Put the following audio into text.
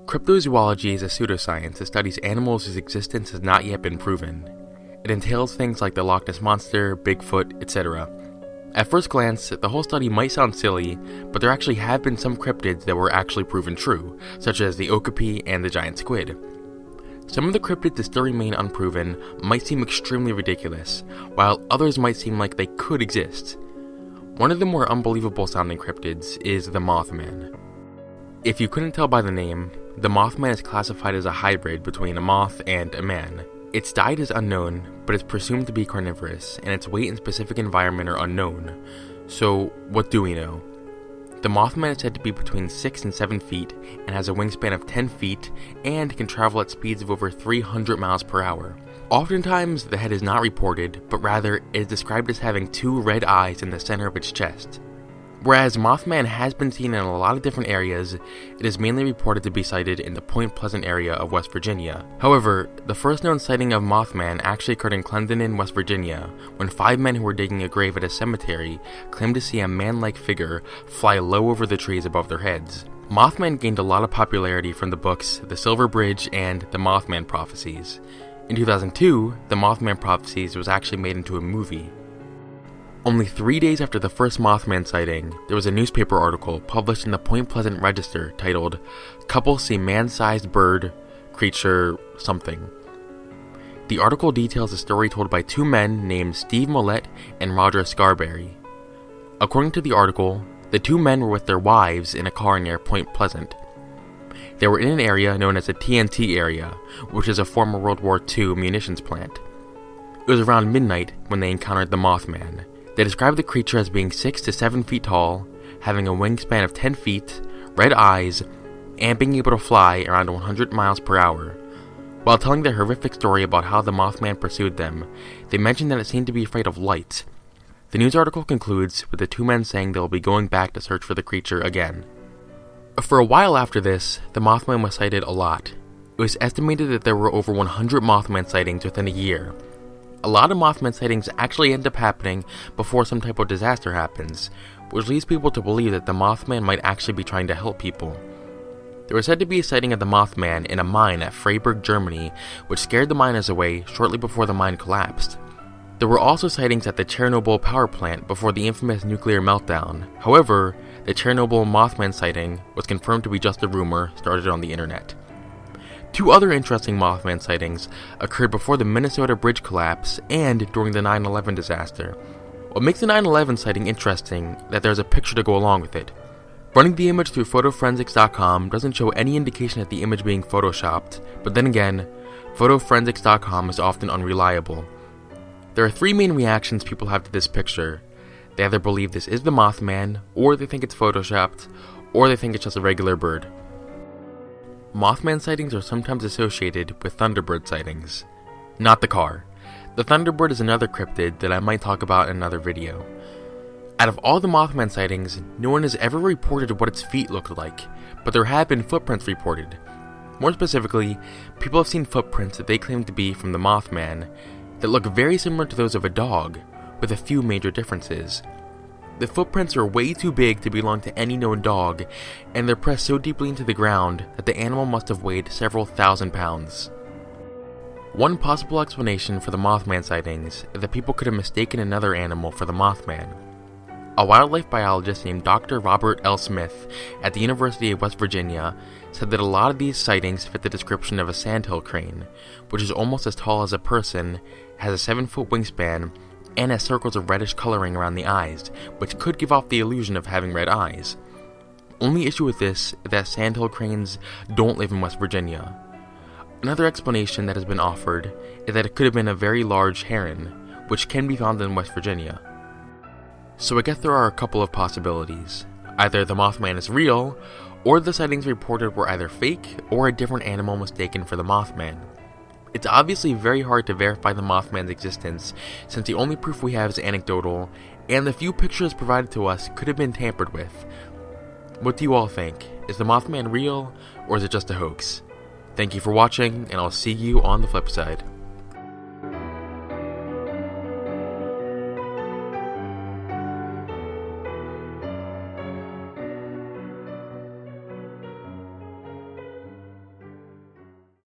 Cryptozoology is a pseudoscience that studies animals whose existence has not yet been proven. It entails things like the Loch Ness Monster, Bigfoot, etc. At first glance, the whole study might sound silly, but there actually have been some cryptids that were actually proven true, such as the okapi and the giant squid. Some of the cryptids that still remain unproven might seem extremely ridiculous, while others might seem like they could exist. One of the more unbelievable sounding cryptids is the Mothman. If you couldn't tell by the name, the Mothman is classified as a hybrid between a moth and a man. Its diet is unknown, but it's presumed to be carnivorous, and its weight and specific environment are unknown. So, what do we know? The Mothman is said to be between 6 and 7 feet, and has a wingspan of 10 feet, and can travel at speeds of over 300 miles per hour. Oftentimes, the head is not reported, but rather it is described as having 2 red eyes in the center of its chest. Whereas Mothman has been seen in a lot of different areas, it is mainly reported to be sighted in the Point Pleasant area of West Virginia. However, the first known sighting of Mothman actually occurred in Clendenin, West Virginia, when 5 men who were digging a grave at a cemetery claimed to see a man-like figure fly low over the trees above their heads. Mothman gained a lot of popularity from the books The Silver Bridge and The Mothman Prophecies. In 2002, The Mothman Prophecies was actually made into a movie. Only 3 days after the first Mothman sighting, there was a newspaper article published in the Point Pleasant Register titled, "Couple See Man-Sized Bird, Creature, Something." The article details a story told by 2 men named Steve Mollett and Roger Scarberry. According to the article, the 2 men were with their wives in a car near Point Pleasant. They were in an area known as the TNT area, which is a former World War II munitions plant. It was around midnight when they encountered the Mothman. They described the creature as being 6 to 7 feet tall, having a wingspan of 10 feet, red eyes, and being able to fly around 100 miles per hour. While telling their horrific story about how the Mothman pursued them, they mentioned that it seemed to be afraid of light. The news article concludes with the 2 men saying they will be going back to search for the creature again. For a while after this, the Mothman was sighted a lot. It was estimated that there were over 100 Mothman sightings within a year. A lot of Mothman sightings actually end up happening before some type of disaster happens, which leads people to believe that the Mothman might actually be trying to help people. There was said to be a sighting of the Mothman in a mine at Freiburg, Germany, which scared the miners away shortly before the mine collapsed. There were also sightings at the Chernobyl power plant before the infamous nuclear meltdown. However, the Chernobyl Mothman sighting was confirmed to be just a rumor started on the internet. 2 other interesting Mothman sightings occurred before the Minnesota bridge collapse and during the 9/11 disaster. What makes the 9/11 sighting interesting is that there's a picture to go along with it. Running the image through photoforensics.com doesn't show any indication of the image being photoshopped, but then again, photoforensics.com is often unreliable. There are 3 main reactions people have to this picture. They either believe this is the Mothman, or they think it's photoshopped, or they think it's just a regular bird. Mothman sightings are sometimes associated with Thunderbird sightings. Not the car. The Thunderbird is another cryptid that I might talk about in another video. Out of all the Mothman sightings, no one has ever reported what its feet looked like, but there have been footprints reported. More specifically, people have seen footprints that they claim to be from the Mothman that look very similar to those of a dog, with a few major differences. The footprints are way too big to belong to any known dog, and they're pressed so deeply into the ground that the animal must have weighed several thousand pounds. One possible explanation for the Mothman sightings is that people could have mistaken another animal for the Mothman. A wildlife biologist named Dr. Robert L. Smith at the University of West Virginia said that a lot of these sightings fit the description of a sandhill crane, which is almost as tall as a person, has a 7-foot wingspan, and has circles of reddish coloring around the eyes, which could give off the illusion of having red eyes. Only issue with this is that sandhill cranes don't live in West Virginia. Another explanation that has been offered is that it could have been a very large heron, which can be found in West Virginia. So I guess there are a couple of possibilities. Either the Mothman is real, or the sightings reported were either fake or a different animal mistaken for the Mothman. It's obviously very hard to verify the Mothman's existence, since the only proof we have is anecdotal, and the few pictures provided to us could have been tampered with. What do you all think? Is the Mothman real, or is it just a hoax? Thank you for watching, and I'll see you on the flip side.